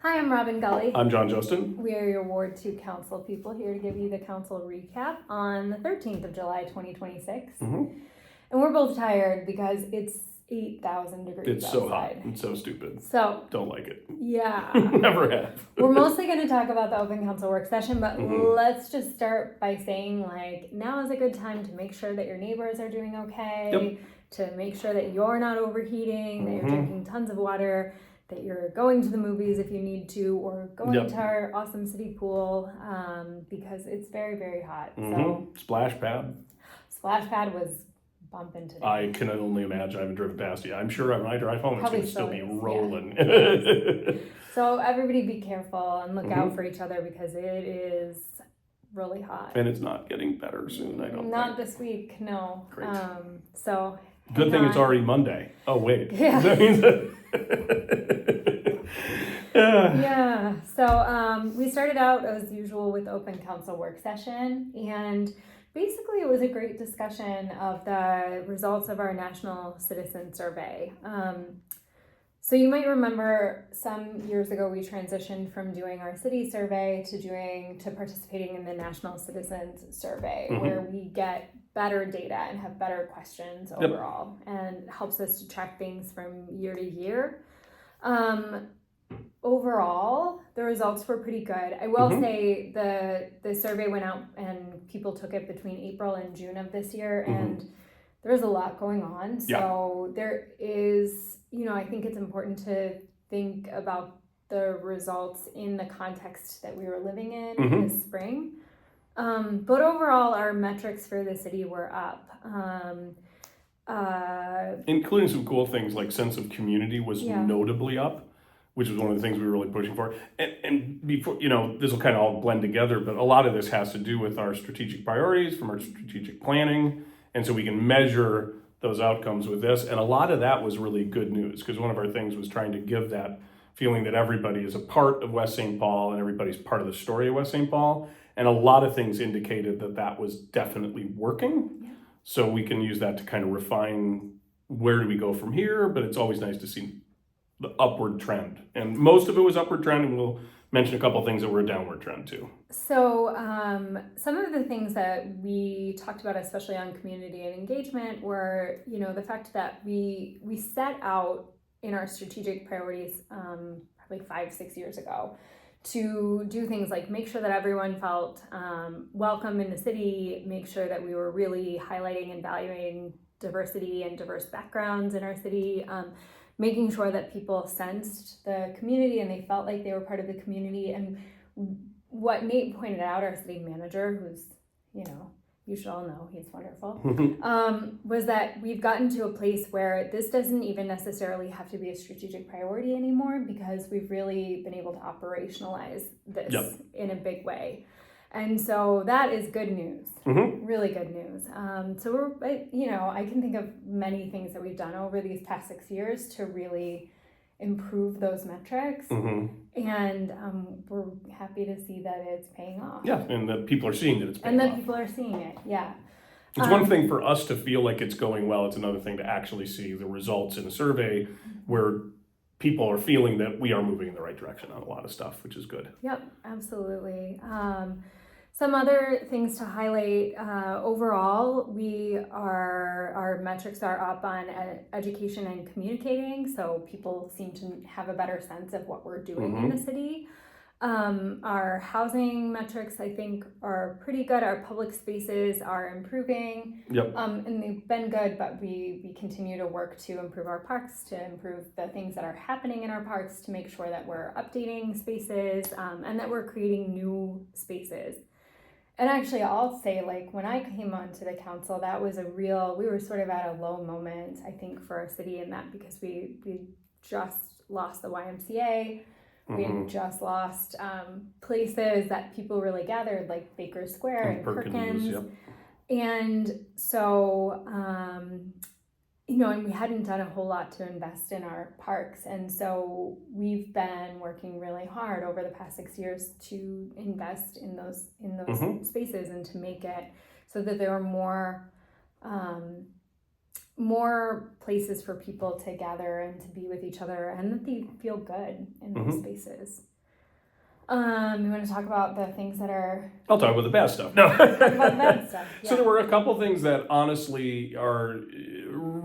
Hi, I'm Robin Gully. I'm John Justin. We are your Ward 2 council people here to give you the council recap on the 13th of July, 2026. And we're both tired because it's 8,000 degrees It's outside. so hot. It's so stupid. So don't like it. Yeah. Never have. We're mostly going to talk about the open council work session, but let's just start by saying, like, now is a good time to make sure that your neighbors are doing okay, to make sure that you're not overheating, that you're drinking tons of water, that you're going to the movies if you need to, or going to our awesome city pool, because it's very, very hot. So Splash pad. Splash pad was bumping today. I can only imagine. I haven't driven past yet. I'm sure when I drive home, Probably it's going to still be rolling. Yeah. So everybody be careful and look out for each other because it is really hot. And it's not getting better soon, I don't Not think. this week, no. Great. So good thing it's already Monday. Oh, wait. Yeah. That means Yeah. So we started out as usual with open council work session, and basically it was a great discussion of the results of our national citizen survey. So you might remember some years ago we transitioned from doing our city survey to participating in the National Citizens Survey, where we get better data and have better questions overall, and helps us to track things from year to year. Overall, the results were pretty good. I will say the survey went out and people took it between April and June of this year, and there's a lot going on. So there is, I think it's important to think about the results in the context that we were living in this spring. But overall, our metrics for the city were up. Including some cool things like sense of community was notably up, which was one of the things we were really pushing for. And before, this will kind of all blend together, but a lot of this has to do with our strategic priorities from our strategic planning. And so we can measure those outcomes with this. And a lot of that was really good news, because one of our things was trying to give that feeling that everybody is a part of West St. Paul and everybody's part of the story of West St. Paul. And a lot of things indicated that that was definitely working. Yeah. So we can use that to kind of refine where do we go from here, but it's always nice to see the upward trend. And most of it was upward trend, and we'll mention a couple of things that were a downward trend too. So some of the things that we talked about, especially on community and engagement, were, the fact that we set out in our strategic priorities probably 5-6 years ago to do things like make sure that everyone felt welcome in the city, make sure that we were really highlighting and valuing diversity and diverse backgrounds in our city, making sure that people sensed the community and they felt like they were part of the community. And what Nate pointed out, our city manager, who's, you should all know, he's wonderful, was that we've gotten to a place where this doesn't even necessarily have to be a strategic priority anymore, because we've really been able to operationalize this in a big way. And so that is good news, really good news. So I can think of many things that we've done over these past 6 years to really improve those metrics. And we're happy to see that it's paying off. Yeah, and that people are seeing that it's paying off. And that people are seeing it, yeah. It's one thing for us to feel like it's going well. It's another thing to actually see the results in a survey where people are feeling that we are moving in the right direction on a lot of stuff, which is good. Yep, absolutely. Some other things to highlight, overall, our metrics are up on education and communicating, so people seem to have a better sense of what we're doing in the city. Our housing metrics, I think, are pretty good. Our public spaces are improving, and they've been good, but we continue to work to improve our parks, to improve the things that are happening in our parks, to make sure that we're updating spaces, and that we're creating new spaces. And actually, I'll say, like, when I came onto the council, that was we were sort of at a low moment, I think, for our city in that, because we just lost the YMCA. We had just lost places that people really gathered, like Baker Square and Perkins. And so, and we hadn't done a whole lot to invest in our parks. And so we've been working really hard over the past 6 years to invest in those spaces and to make it so that there are more places for people to gather and to be with each other, and that they feel good in those spaces. You want to talk about the things that are... I'll talk about the bad stuff. No. Talk about the bad stuff. Yeah. So there were a couple things that honestly are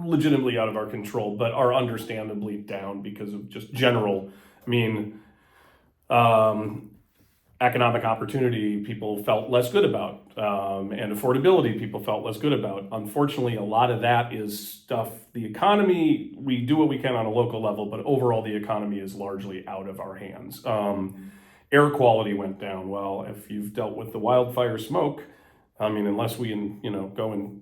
legitimately out of our control, but are understandably down because of just general, economic opportunity people felt less good about, and affordability people felt less good about. Unfortunately, a lot of that is stuff, the economy, we do what we can on a local level, but overall the economy is largely out of our hands. Air quality went down. Well, if you've dealt with the wildfire smoke, unless we go and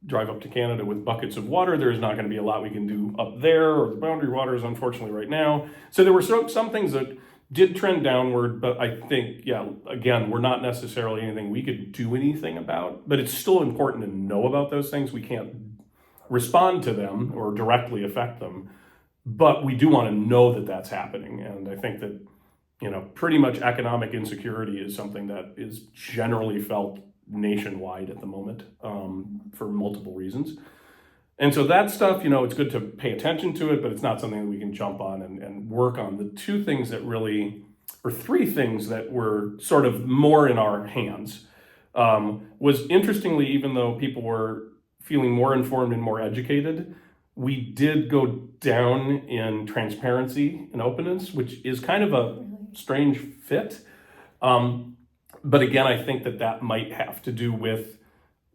drive up to Canada with buckets of water, there's not going to be a lot we can do up there, or the boundary waters, unfortunately, right now. So there were some things that did trend downward, but I think, again, we're not necessarily anything we could do anything about, but it's still important to know about those things. We can't respond to them or directly affect them, but we do want to know that that's happening. And I think that, pretty much economic insecurity is something that is generally felt nationwide at the moment, for multiple reasons. And so that stuff, it's good to pay attention to it, but it's not something that we can jump on and work on. The two things that really, or three things that were sort of more in our hands, was interestingly, even though people were feeling more informed and more educated, we did go down in transparency and openness, which is kind of a strange fit. But again, I think that might have to do with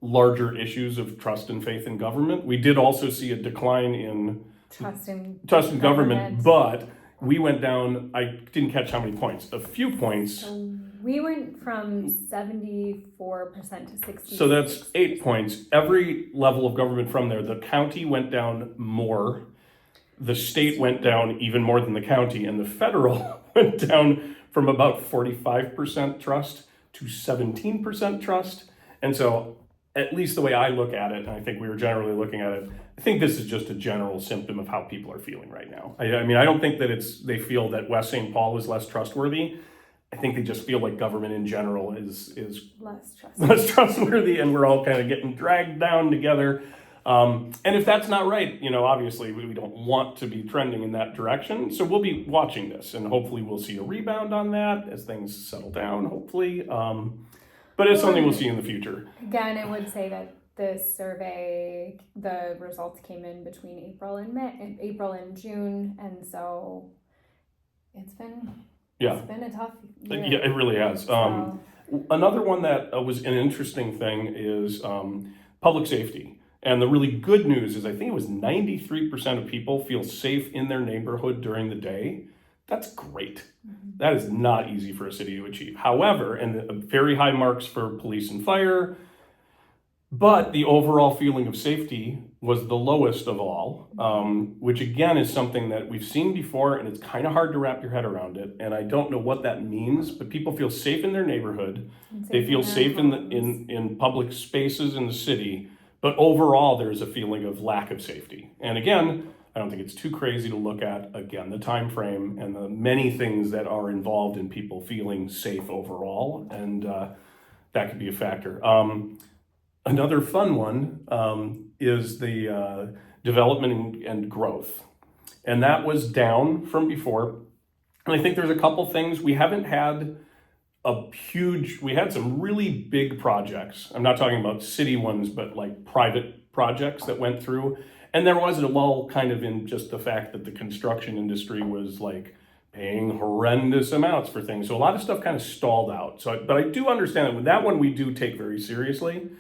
larger issues of trust and faith in government. We did also see a decline in trust in government, but we went down, I didn't catch how many points, a few points. So we went from 74% to 60%. So that's 8 points. Every level of government from there, the county went down more, the state went down even more than the county, and the federal went down from about 45% trust to 17% trust. And so at least the way I look at it, and I think we were generally looking at it, I think this is just a general symptom of how people are feeling right now. I don't think that they feel that West St. Paul is less trustworthy. I think they just feel like government in general is less trustworthy, and we're all kind of getting dragged down together. And if that's not right, obviously we don't want to be trending in that direction. So we'll be watching this, and hopefully we'll see a rebound on that as things settle down, hopefully. But it's something we'll see in the future. Again, I would say that this survey, the results came in between April and June, and so it's been a tough year. Yeah, it really has. Another one that was an interesting thing is public safety. And the really good news is I think it was 93% of people feel safe in their neighborhood during the day. That's great. Mm-hmm. That is not easy for a city to achieve. However, and very high marks for police and fire, but the overall feeling of safety was the lowest of all, which again is something that we've seen before, and it's kind of hard to wrap your head around it. And I don't know what that means, but people feel safe in their neighborhood. They feel safe in public spaces in the city, but overall there's a feeling of lack of safety. And again, I don't think it's too crazy to look at, again, the time frame and the many things that are involved in people feeling safe overall, and that could be a factor. Another fun one is the development and growth. And that was down from before. And I think there's a couple things. We haven't had we had some really big projects. I'm not talking about city ones, but like private projects that went through. And there was a lull kind of in just the fact that the construction industry was like paying horrendous amounts for things. So a lot of stuff kind of stalled out. But I do understand that with that one we do take very seriously.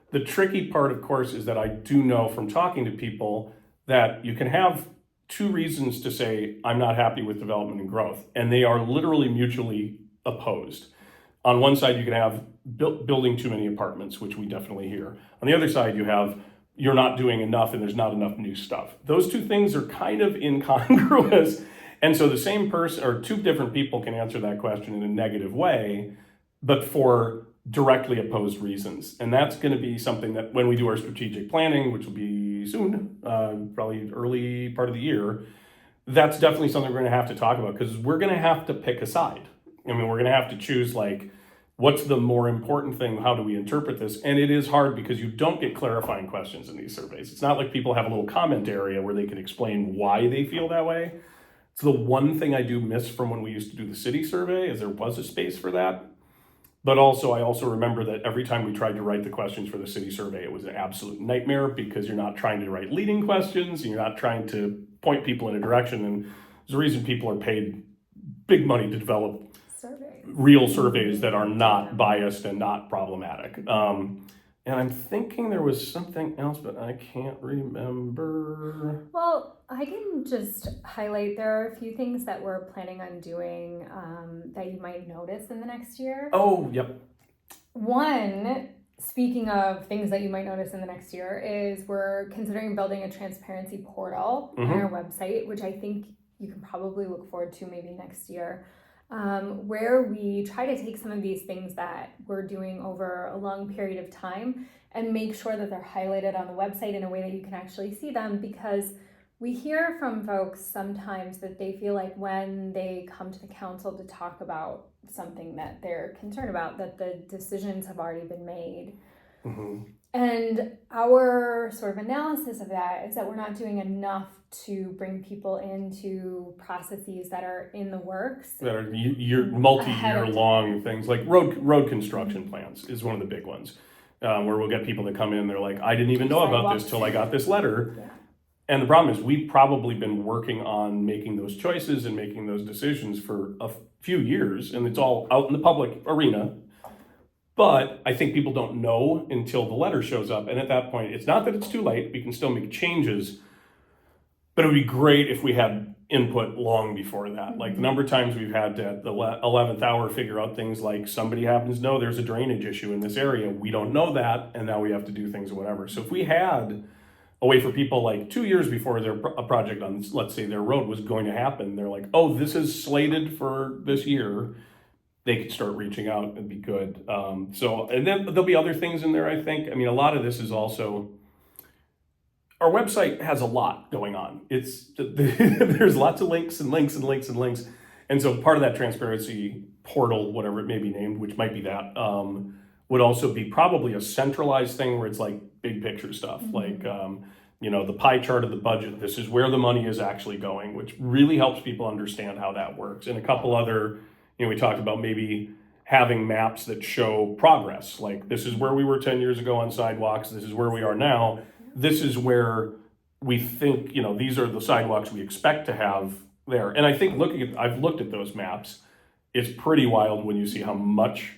The tricky part, of course, is that I do know from talking to people that you can have two reasons to say, I'm not happy with development and growth. And they are literally mutually opposed. On one side, you can have building too many apartments, which we definitely hear. On the other side, you have you're not doing enough and there's not enough new stuff. Those two things are kind of incongruous. And so the same person or two different people can answer that question in a negative way, but for directly opposed reasons. And that's going to be something that when we do our strategic planning, which will be soon, probably early part of the year, that's definitely something we're going to have to talk about, because we're going to have to pick a side. We're going to have to choose, like, what's the more important thing? How do we interpret this? And it is hard because you don't get clarifying questions in these surveys. It's not like people have a little comment area where they can explain why they feel that way. It's the one thing I do miss from when we used to do the city survey, is there was a space for that. But also, I also remember that every time we tried to write the questions for the city survey, it was an absolute nightmare because you're not trying to write leading questions, and you're not trying to point people in a direction. And there's a reason people are paid big money to develop real surveys that are not biased and not problematic. And I'm thinking there was something else, but I can't remember. Well, I can just highlight there are a few things that we're planning on doing that you might notice in the next year. Oh, yep. One, speaking of things that you might notice in the next year, is we're considering building a transparency portal on our website, which I think you can probably look forward to maybe next year. Where we try to take some of these things that we're doing over a long period of time and make sure that they're highlighted on the website in a way that you can actually see them, because we hear from folks sometimes that they feel like when they come to the council to talk about something that they're concerned about, that the decisions have already been made. And our sort of analysis of that is that we're not doing enough to bring people into processes that are in the works. That are multi-year long things, like road construction plans is one of the big ones, where we'll get people that come in, they're like, I didn't even know about this till I got this letter. Yeah. And the problem is we've probably been working on making those choices and making those decisions for a few years, and it's all out in the public arena. But I think people don't know until the letter shows up. And at that point, it's not that it's too late. We can still make changes. But it would be great if we had input long before that. Like the number of times we've had to, at the 11th hour, figure out things like somebody happens to know there's a drainage issue in this area. We don't know that. And now we have to do things or whatever. So if we had a way for people, like 2 years before a project on, let's say, their road was going to happen, they're like, oh, this is slated for this year. They could start reaching out and be good. And then there'll be other things in there, I think. I mean, a lot of this is also, our website has a lot going on. There's lots of links and links and links and links. And so part of that transparency portal, whatever it may be named, which might be that, would also be probably a centralized thing where it's like big picture stuff, like, the pie chart of the budget. This is where the money is actually going, which really helps people understand how that works. And a couple other, we talked about maybe having maps that show progress. Like, this is where we were 10 years ago on sidewalks. This is where we are now. This is where we think, these are the sidewalks we expect to have there. And I think I've looked at those maps. It's pretty wild when you see how much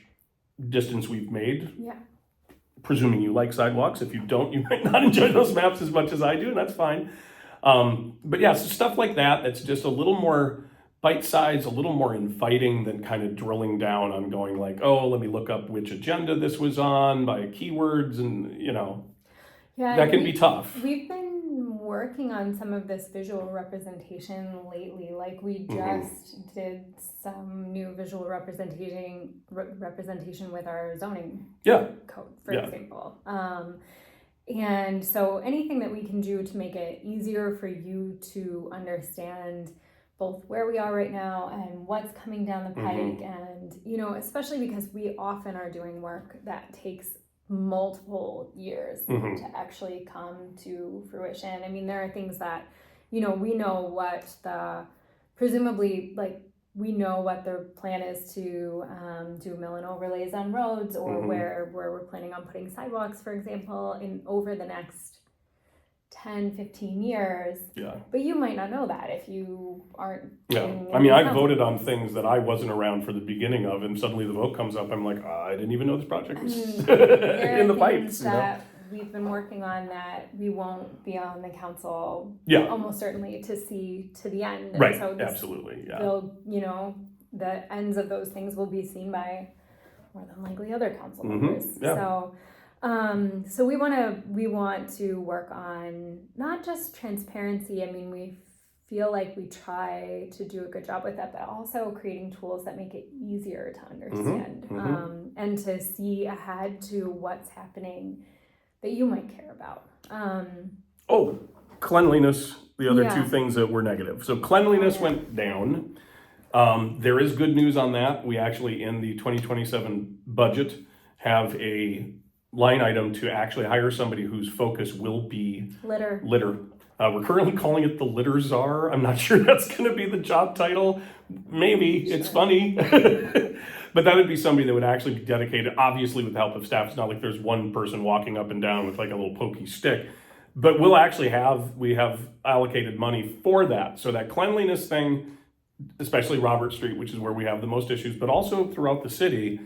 distance we've made. Yeah. Presuming you like sidewalks. If you don't, you might not enjoy those maps as much as I do, and that's fine. But yeah, so stuff like that, that's just a little more bite size, a little more inviting than kind of drilling down on going like, oh, let me look up which agenda this was on by keywords, and that can be tough. We've been working on some of this visual representation lately. Like we just did some new visual representation with our zoning code, for example. And so anything that we can do to make it easier for you to understand both where we are right now and what's coming down the pike, and especially because we often are doing work that takes multiple years to actually come to fruition. I mean, there are things that we know what we know what their plan is to do mill and overlays on roads, or where we're planning on putting sidewalks, for example, over the next 10, 15 years. Yeah. But you might not know that if you aren't. Yeah. I mean, I voted on things that I wasn't around for the beginning of, and suddenly the vote comes up. I'm like, I didn't even know this project was in the pipes. That we've been working on that we won't be on the council almost certainly to see to the end. Right. So absolutely. Yeah. They'll, the ends of those things will be seen by more than likely other council members. Yeah. So we want to work on not just transparency. I mean, we feel like we try to do a good job with that, but also creating tools that make it easier to understand and to see ahead to what's happening that you might care about. Cleanliness, the other two things that were negative. So cleanliness went down. There is good news on that. We actually, in the 2027 budget, have a line item to actually hire somebody whose focus will be litter. We're currently calling it the litter czar. I'm not sure that's going to be the job title. Maybe, it's funny. But that would be somebody that would actually be dedicated, obviously with the help of staff. It's not like there's one person walking up and down with like a little pokey stick. But we have allocated money for that. So that cleanliness thing, especially Robert Street, which is where we have the most issues, but also throughout the city,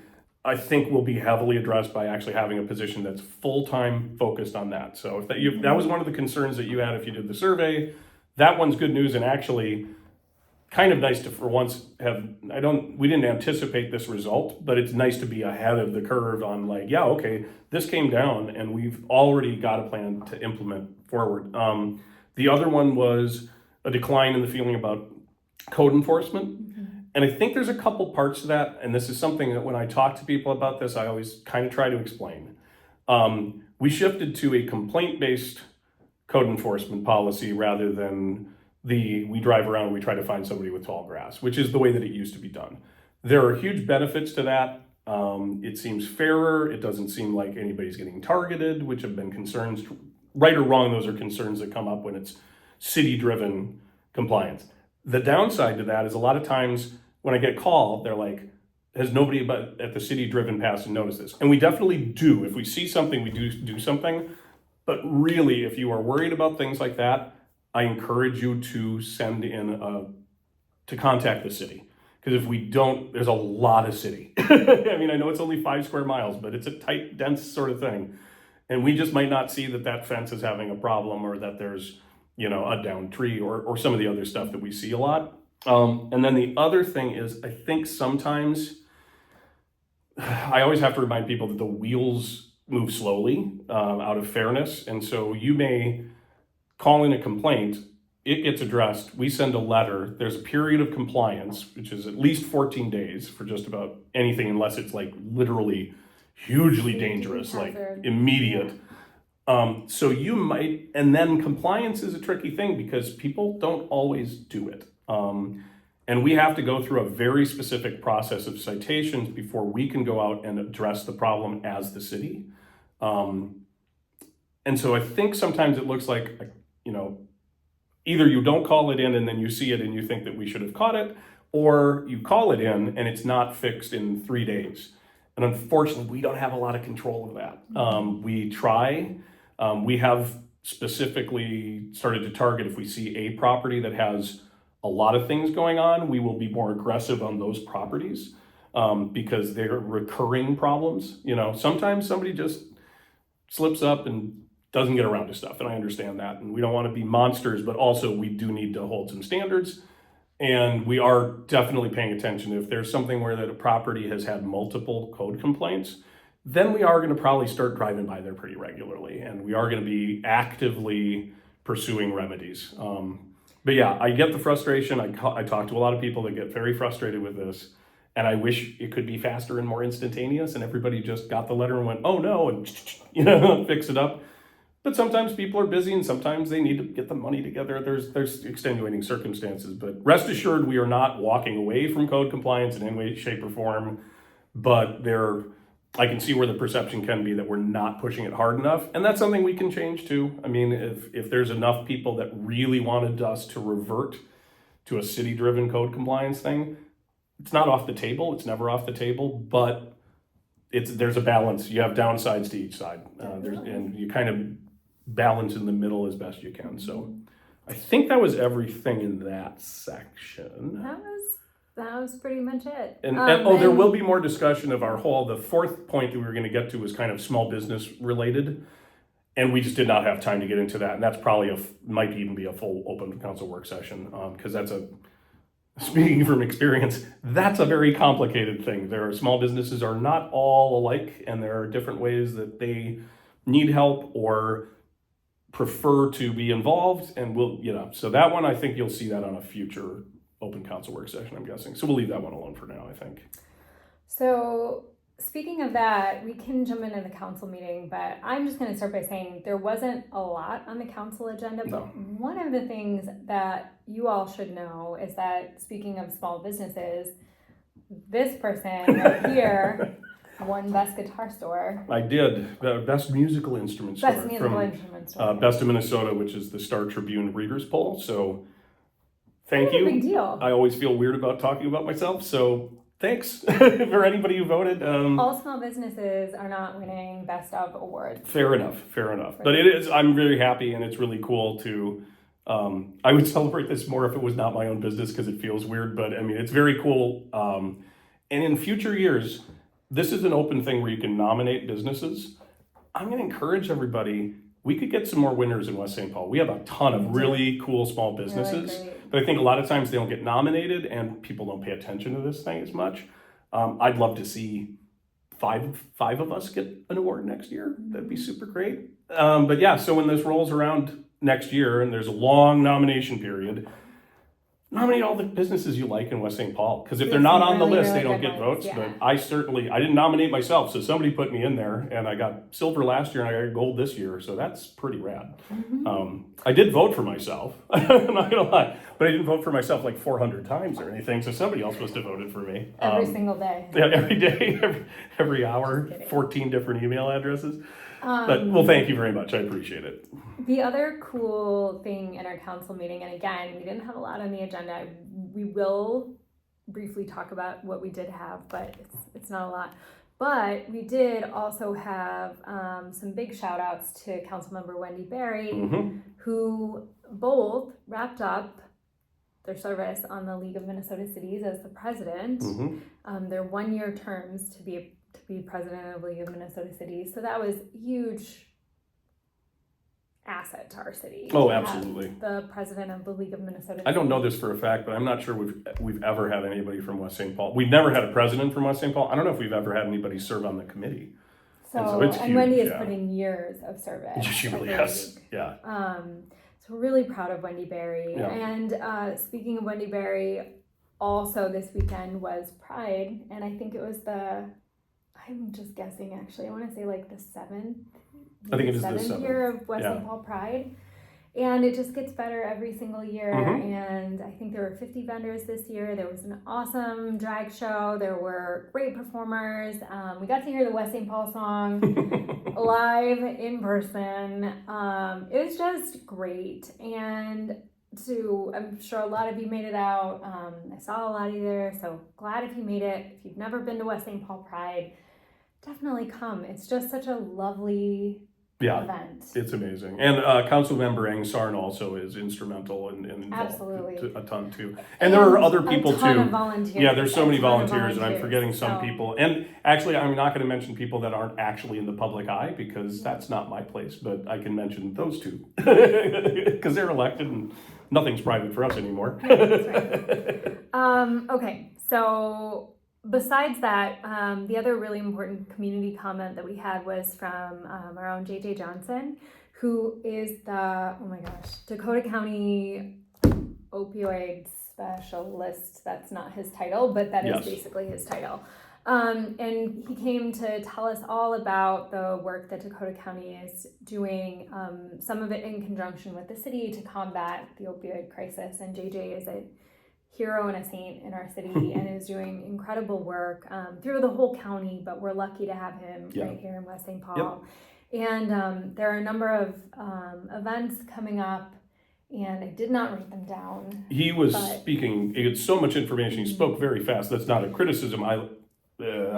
I think will be heavily addressed by actually having a position that's full-time focused on that. So if that was one of the concerns that you had if you did the survey, that one's good news, and actually kind of nice to for once we didn't anticipate this result, but it's nice to be ahead of the curve on like, yeah, okay, this came down and we've already got a plan to implement forward. The other one was a decline in the feeling about code enforcement. And I think there's a couple parts to that, and this is something that when I talk to people about this, I always kind of try to explain. We shifted to a complaint-based code enforcement policy rather than we drive around and we try to find somebody with tall grass, which is the way that it used to be done. There are huge benefits to that. It seems fairer. It doesn't seem like anybody's getting targeted, which have been concerns. Right or wrong, those are concerns that come up when it's city-driven compliance. The downside to that is a lot of times when I get called, they're like, has nobody but at the city driven past and noticed this? And we definitely do. If we see something, we do something. But really, if you are worried about things like that, I encourage you to to contact the city. Because if we don't, there's a lot of city. I mean, I know it's only 5 square miles, but it's a tight, dense sort of thing. And we just might not see that fence is having a problem, or that there's, a downed tree or some of the other stuff that we see a lot. And then the other thing is, I think sometimes I always have to remind people that the wheels move slowly out of fairness. And so you may call in a complaint, it gets addressed, we send a letter, there's a period of compliance, which is at least 14 days for just about anything, unless it's like literally hugely dangerous, like immediate. So you might, and then compliance is a tricky thing because people don't always do it. And we have to go through a very specific process of citations before we can go out and address the problem as the city. And so I think sometimes it looks like, either you don't call it in and then you see it and you think that we should have caught it, or you call it in and it's not fixed in 3 days. And unfortunately, we don't have a lot of control of that. We try. We have specifically started to target if we see a property that has a lot of things going on, we will be more aggressive on those properties because they're recurring problems. Sometimes somebody just slips up and doesn't get around to stuff, and I understand that. And we don't want to be monsters, but also we do need to hold some standards. And we are definitely paying attention. If there's something where that a property has had multiple code complaints, then we are going to probably start driving by there pretty regularly, and we are going to be actively pursuing remedies. But yeah, I get the frustration. I talk to a lot of people that get very frustrated with this, and I wish it could be faster and more instantaneous, and everybody just got the letter and went, oh no, and fix it up. But sometimes people are busy, and sometimes they need to get the money together. There's extenuating circumstances, but rest assured, we are not walking away from code compliance in any way, shape, or form. But I can see where the perception can be that we're not pushing it hard enough, and that's something we can change too. I mean, if there's enough people that really wanted us to revert to a city-driven code compliance thing, it's not off the table. It's never off the table, but there's a balance. You have downsides to each side, and you kind of balance in the middle as best you can. So I think that was everything in that section. That was pretty much it. And there will be more discussion of the fourth point that we were going to get to was kind of small business related. And we just did not have time to get into that. And that's probably might even be a full open council work session. Because speaking from experience, that's a very complicated thing. Small businesses are not all alike, and there are different ways that they need help or prefer to be involved. And so that one, I think you'll see that on a future open council work session, I'm guessing. So we'll leave that one alone for now, I think. So speaking of that, we can jump into the council meeting, but I'm just going to start by saying there wasn't a lot on the council agenda. No. But one of the things that you all should know is that, speaking of small businesses, this person right here won Best Guitar Store. I did. Best Musical Instrument Store. Best Musical Instrument Store. Best of Minnesota, which is the Star Tribune Readers Poll. So thank you. Big deal. I always feel weird about talking about myself, so thanks for anybody who voted. All small businesses are not winning Best of awards. Fair enough. But it is, I'm very happy, and it's really cool to, I would celebrate this more if it was not my own business because it feels weird, but I mean, it's very cool. And in future years, this is an open thing where you can nominate businesses. I'm going to encourage everybody. We could get some more winners in West St. Paul. We have a ton of really cool small businesses, but I think a lot of times they don't get nominated and people don't pay attention to this thing as much. I'd love to see five of us get an award next year. That'd be super great. But yeah, so when this rolls around next year and there's a long nomination period, nominate all the businesses you like in West St. Paul, because if they're not on the list, they don't get votes. Yeah. But I didn't nominate myself, so somebody put me in there, and I got silver last year and I got gold this year, so that's pretty rad. I did vote for myself, I'm not gonna lie, but I didn't vote for myself like 400 times or anything, so somebody else must have voted for me. Every single day. Yeah, every day, every hour, 14 different email addresses. But, well, thank you very much. I appreciate it. The other cool thing in our council meeting, and again, we didn't have a lot on the agenda. We will briefly talk about what we did have, but it's not a lot. But we did also have some big shout outs to Councilmember Wendy Berry, who both wrapped up their service on the League of Minnesota Cities as the president. Their 1-year terms to be president of League of Minnesota Cities. So that was huge asset to our city. Oh, absolutely. The president of the League of Minnesota Cities. I don't know this for a fact, but I'm not sure we've ever had anybody from West St. Paul. We've never had a president from West St. Paul. I don't know if we've ever had anybody serve on the committee. So it's huge, Wendy has put in years of service. She really has. Yeah. So we're really proud of Wendy Berry. Yeah. And speaking of Wendy Berry, also this weekend was Pride, and I think it was I'm just guessing actually, I want to say like the 7th. I think it is the 7th year of West St. Paul Pride. And it just gets better every single year. And I think there were 50 vendors this year. There was an awesome drag show. There were great performers. We got to hear the West St. Paul song live in person. It was just great. And I'm sure a lot of you made it out. I saw a lot of you there. So glad if you made it. If you've never been to West St. Paul Pride, definitely come. It's just such a lovely event. It's amazing. And Councilmember Eng Sarn also is instrumental and involved a ton too. And there are other people too. Of volunteers. Yeah, there's so many volunteers, and I'm forgetting some people. And actually, I'm not going to mention people that aren't actually in the public eye because that's not my place, but I can mention those two because they're elected and nothing's private for us anymore. That's right. Okay, so besides that, the other really important community comment that we had was from our own JJ Johnson, who is the, Dakota County opioid specialist. That's not his title, but that is basically his title. And he came to tell us all about the work that Dakota County is doing, some of it in conjunction with the city to combat the opioid crisis. And JJ is a hero and a saint in our city and is doing incredible work through the whole county, but we're lucky to have him right here in West St. Paul. And there are a number of events coming up, and I did not write them down. He was speaking, he had so much information, he spoke very fast. That's not a criticism, I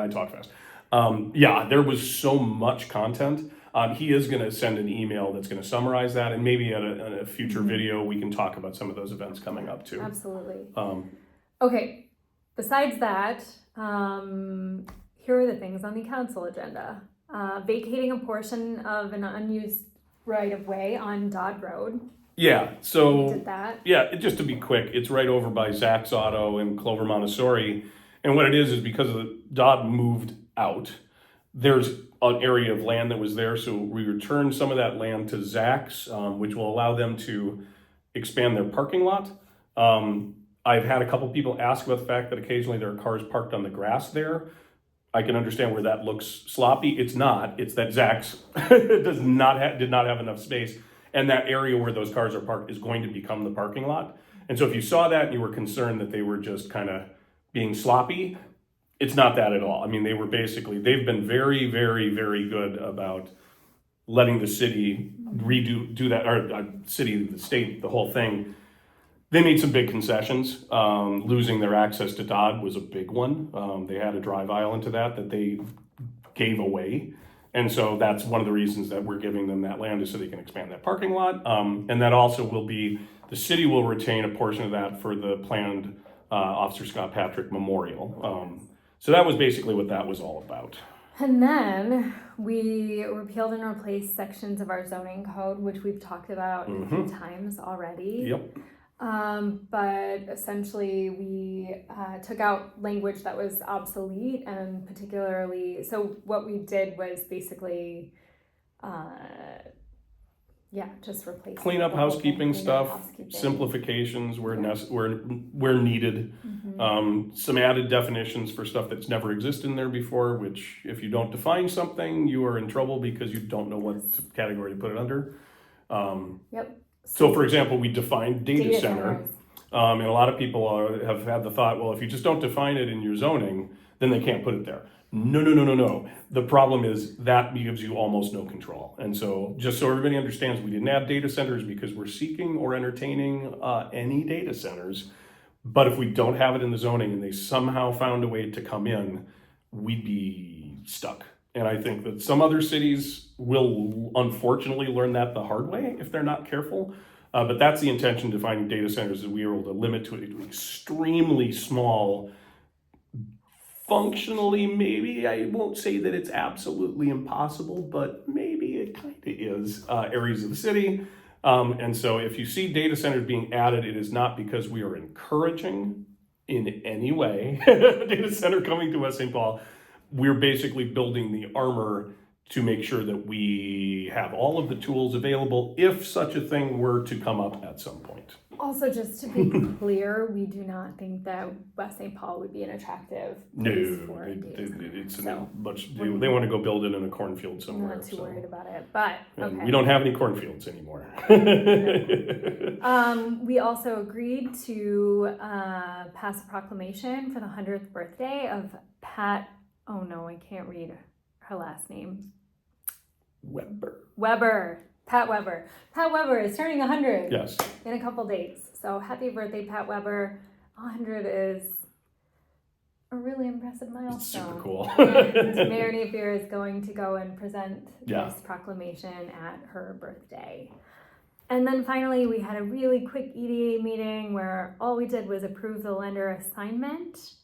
talk fast. There was so much content. He is going to send an email that's going to summarize that, and maybe at a future video we can talk about some of those events coming up too. Absolutely. Okay, besides that, here are the things on the council agenda. Vacating a portion of an unused right-of-way on Dodd Road. Yeah, so we did that. Yeah, just to be quick, it's right over by Zach's Auto and Clover Montessori, and what it is because Dodd moved out, there's an area of land that was there, so we returned some of that land to Zach's, which will allow them to expand their parking lot. I've had a couple people ask about the fact that occasionally there are cars parked on the grass there. I can understand where that looks sloppy. It's not. It's that Zach's did not have enough space, and that area where those cars are parked is going to become the parking lot. And so if you saw that and you were concerned that they were just kind of being sloppy, It's not that at all. I mean, they've been very, very, very good about letting the city do that, or city, the state, the whole thing. They made some big concessions. Losing their access to Dodd was a big one. They had a drive aisle into that they gave away. And so that's one of the reasons that we're giving them that land, is so they can expand that parking lot. And that also will be, the city will retain a portion of that for the planned Officer Scott Patrick Memorial. So that was basically what that was all about. And then we repealed and replaced sections of our zoning code, which we've talked about a few times already. Yep. But essentially we took out language that was obsolete, and particularly, so what we did was basically just replace Clean up housekeeping stuff, simplifications where needed, some added definitions for stuff that's never existed in there before, which if you don't define something, you are in trouble because you don't know what category to put it under. Yep. So for example, we defined data center, and a lot of people have had the thought, well, if you just don't define it in your zoning, then they can't put it there. No. The problem is that gives you almost no control. And so just so everybody understands, we didn't add data centers because we're seeking or entertaining any data centers. But if we don't have it in the zoning and they somehow found a way to come in, we'd be stuck. And I think that some other cities will unfortunately learn that the hard way if they're not careful. But that's the intention defining data centers, is we are able to limit to an extremely small, functionally, maybe, I won't say that it's absolutely impossible, but maybe it kind of is, areas of the city. And so if you see data centers being added, it is not because we are encouraging in any way a data center coming to West St. Paul. We're basically building the armor to make sure that we have all of the tools available if such a thing were to come up at some point. Also, just to be clear, we do not think that West St. Paul would be an attractive place for a data center. They want to go build it in a cornfield somewhere. I'm not too worried about it, but okay. We don't have any cornfields anymore. We also agreed to pass a proclamation for the 100th birthday of Pat. Oh no, I can't read her last name. Weber. Pat Weber. Pat Weber is turning 100. Yes. In a couple days. So happy birthday, Pat Weber. 100 is a really impressive milestone. It's super cool. And Mayor Napier is going to go and present this proclamation at her birthday. And then finally, we had a really quick EDA meeting where all we did was approve the lender assignment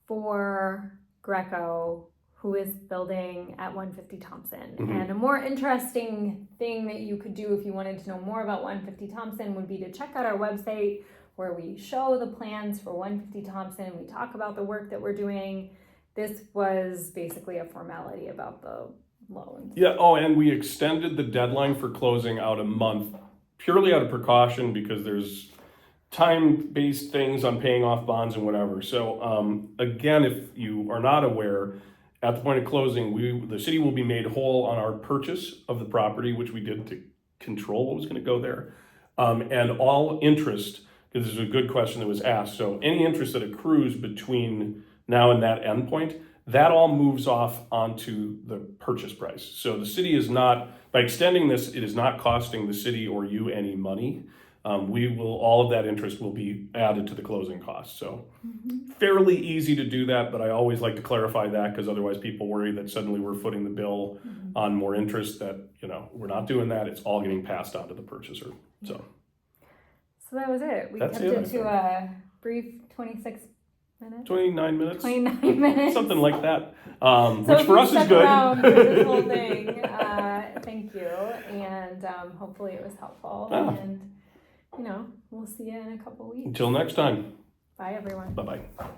for Greco, who is building at 150 Thompson. And a more interesting thing that you could do if you wanted to know more about 150 Thompson would be to check out our website, where we show the plans for 150 Thompson. We talk about the work that we're doing. This was basically a formality about the loans. Yeah, and we extended the deadline for closing out a month, purely out of precaution, because there's time-based things on paying off bonds and whatever. So again, if you are not aware, at the point of closing, the city will be made whole on our purchase of the property, which we did to control what was going to go there. And all interest, because this is a good question that was asked, so any interest that accrues between now and that endpoint, that all moves off onto the purchase price. So the city is not, by extending this, it is not costing the city or you any money. All of that interest will be added to the closing costs. So fairly easy to do that, but I always like to clarify that, because otherwise people worry that suddenly we're footing the bill on more interest. That, we're not doing that. It's all getting passed on to the purchaser. So that was it. We kept it to a brief 26 minutes. 29 minutes. 29 minutes. Something like that. Which for us is good. Around for this whole thing, thank you. And hopefully it was helpful. And we'll see you in a couple weeks. Until next time. Bye, everyone. Bye-bye.